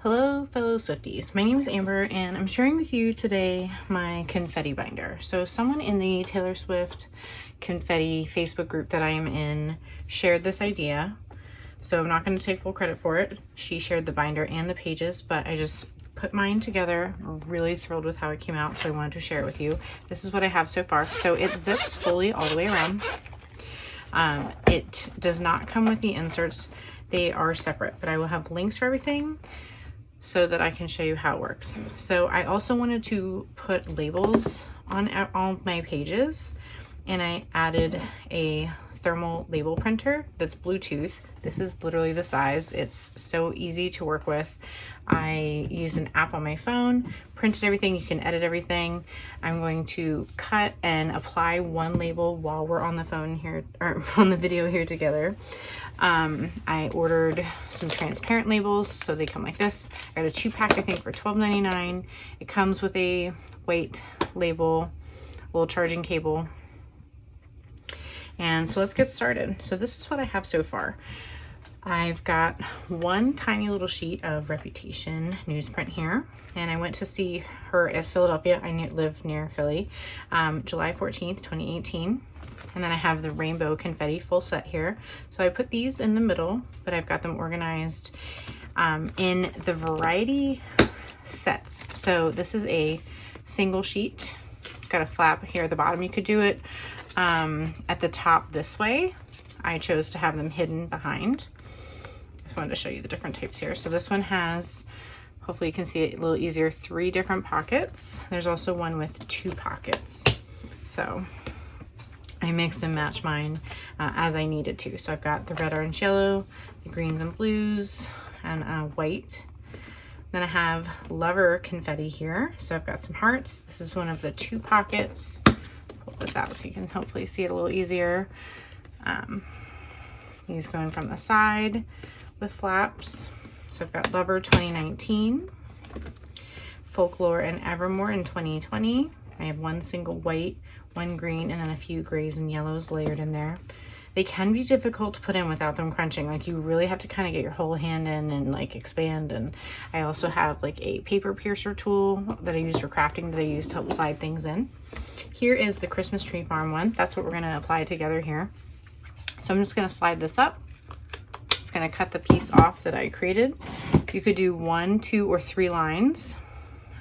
Hello fellow Swifties, my name is Amber and I'm sharing with you today my confetti binder. So someone in the Taylor Swift confetti Facebook group that I am in shared this idea. So I'm not going to take full credit for it. She shared the binder and the pages, but I just put mine together. I'm really thrilled with how it came out, so I wanted to share it with you. This is what I have so far. So it zips fully all the way around. It does not come with the inserts. They are separate, but I will have links for everything so that I can show you how it works. So I also wanted to put labels on all my pages, and I added a thermal label printer that's Bluetooth. This is literally the size. It's so easy to work with. I used an app on my phone, printed everything. You can edit everything. I'm going to cut and apply one label while we're on the phone here, or on the video here together. I ordered some transparent labels, so they come like this. I got a 2-pack, I think, for $12.99. It comes with a white label, a little charging cable. And so let's get started. So this is what I have so far. I've got one tiny little sheet of Reputation newsprint here, and I went to see her at Philadelphia. I live near Philly, July 14th, 2018. And then I have the rainbow confetti full set here. So I put these in the middle, but I've got them organized in the variety sets. So this is a single sheet. It's got a flap here at the bottom. You could do it at the top this way. I chose to have them hidden behind. Just wanted to show you the different types here. So this one has, hopefully you can see it a little easier, 3 different pockets. There's also one with 2 pockets. So I mixed and matched mine as I needed to. So I've got the red, orange, yellow, the greens and blues, and white. Then I have lover confetti here. So I've got some hearts. This is one of the 2 pockets. Pull this out so you can hopefully see it a little easier. These going from the side with flaps. So I've got Lover 2019, Folklore and Evermore in 2020. I have one single white, one green, and then a few grays and yellows layered in there. They can be difficult to put in without them crunching. Like, you really have to kind of get your whole hand in and like expand. And I also have like a paper piercer tool that I use for crafting that I use to help slide things in. Here is the Christmas Tree Farm one. That's what we're going to apply together here. So I'm just going to slide this up. It's going to cut the piece off that I created. You could do 1, 2, or 3 lines.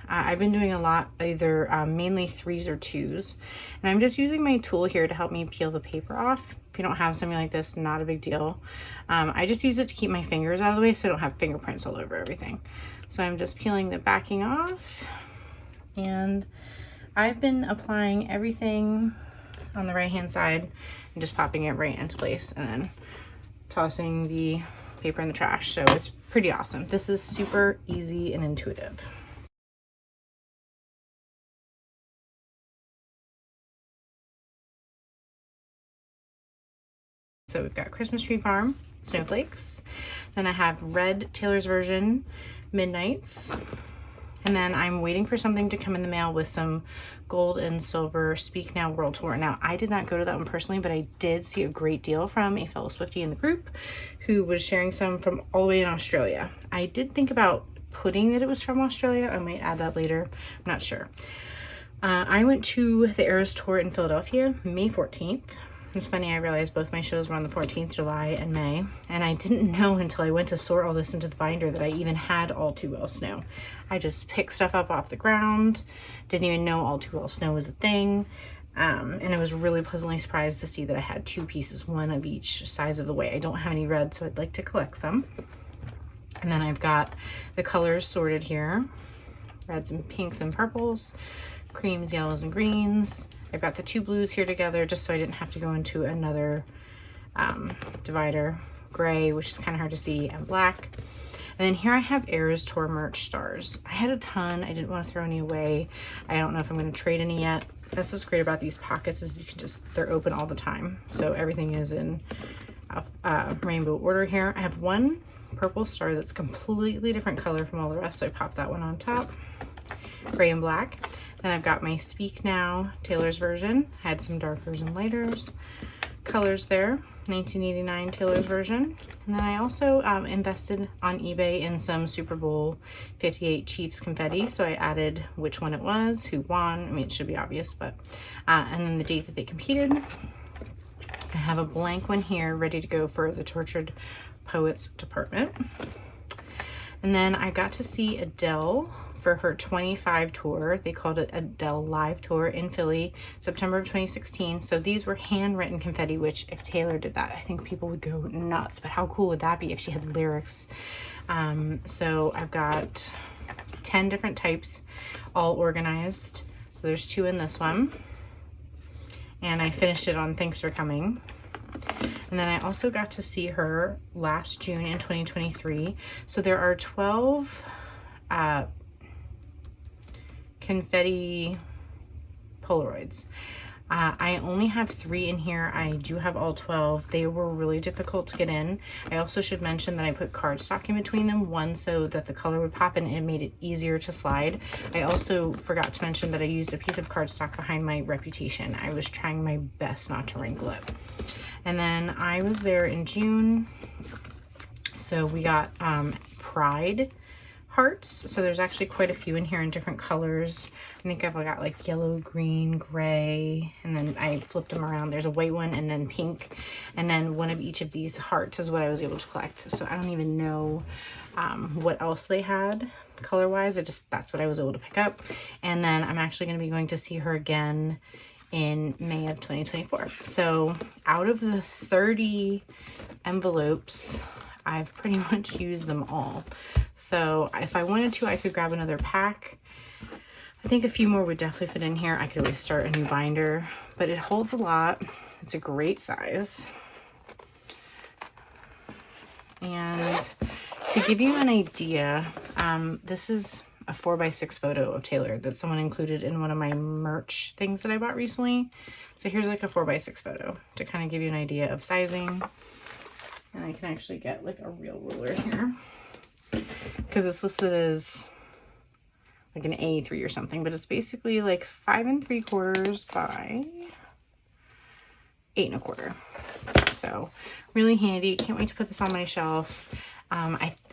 I've been doing a lot, either mainly 3s or 2s. And I'm just using my tool here to help me peel the paper off. If you don't have something like this, not a big deal. I just use it to keep my fingers out of the way so I don't have fingerprints all over everything. So I'm just peeling the backing off. And I've been applying everything on the right hand side and just popping it right into place and then tossing the paper in the trash. So it's pretty awesome. This is super easy and intuitive. So we've got Christmas Tree Farm, snowflakes. Then I have red Taylor's version, Midnights. And then I'm waiting for something to come in the mail with some gold and silver Speak Now World Tour. Now, I did not go to that one personally, but I did see a great deal from a fellow Swiftie in the group who was sharing some from all the way in Australia. I did think about putting that it was from Australia. I might add that later. I'm not sure. I went to the Eras Tour in Philadelphia, May 14th. It's funny, I realized both my shows were on the 14th, July and May, and I didn't know until I went to sort all this into the binder that I even had All Too Well Snow. I just picked stuff up off the ground, didn't even know All Too Well Snow was a thing, and I was really pleasantly surprised to see that I had 2 pieces, one of each size of the way. I don't have any red, so I'd like to collect some. And then I've got the colors sorted here, reds and pinks and purples, creams, yellows, and greens. I've got the 2 blues here together just so I didn't have to go into another divider. Gray, which is kind of hard to see, and black. And then here I have Eras Tour merch stars. I had a ton. I didn't want to throw any away. I don't know if I'm going to trade any yet. That's what's great about these pockets is you can just, they're open all the time. So everything is in rainbow order here. I have one purple star that's completely different color from all the rest. So I popped that one on top. Gray and black. Then I've got my Speak Now Taylor's version. I had some darkers and lighters. colors there, 1989 Taylor's version. And then I also invested on eBay in some Super Bowl 58 Chiefs confetti. So I added which one it was, who won. I mean, it should be obvious, but, and then the date that they competed. I have a blank one here ready to go for the Tortured Poets department. And then I got to see Adele for her 25 tour. They called it Adele Live Tour in Philly, September of 2016. So these were handwritten confetti, which if Taylor did that, I think people would go nuts. But how cool would that be if she had lyrics? So I've got 10 different types, all organized. So there's 2 in this one. And I finished it on Thanks for Coming. And then I also got to see her last June in 2023. So there are 12 confetti Polaroids. I only have 3 in here. I do have all 12. They were really difficult to get in. I also should mention that I put cardstock in between them, one so that the color would pop in and it made it easier to slide. I also forgot to mention that I used a piece of cardstock behind my Reputation. I was trying my best not to wrinkle it. And then I was there in June. So we got Pride hearts. So there's actually quite a few in here in different colors. I think I've got like yellow, green, gray, and then I flipped them around. There's a white one and then pink. And then one of each of these hearts is what I was able to collect. So I don't even know what else they had color-wise. That's what I was able to pick up. And then I'm actually going to be going to see her again in May of 2024. So out of the 30 envelopes, I've pretty much used them all. So if I wanted to, I could grab another pack. I think a few more would definitely fit in here. I could always start a new binder, but it holds a lot. It's a great size. And to give you an idea, this is a 4x6 photo of Taylor that someone included in one of my merch things that I bought recently. So here's like a 4x6 photo to kind of give you an idea of sizing. And I can actually get like a real ruler here because it's listed as like an A3 or something, but it's basically like 5 3/4 by 8 1/4. So really handy. Can't wait to put this on my shelf.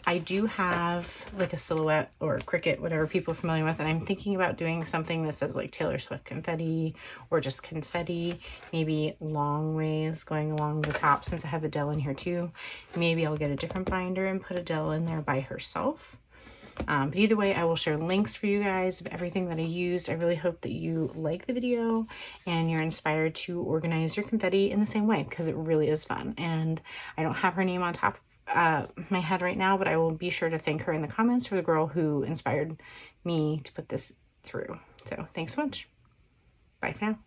I do have like a silhouette or Cricut, whatever people are familiar with, and I'm thinking about doing something that says like Taylor Swift confetti or just confetti, maybe long ways going along the top. Since I have Adele in here too, maybe I'll get a different binder and put Adele in there by herself. But either way, I will share links for you guys of everything that I used. I really hope that you like the video and you're inspired to organize your confetti in the same way, because it really is fun. And I don't have her name on top my head right now, but I will be sure to thank her in the comments for the girl who inspired me to put this through. So thanks so much. Bye for now.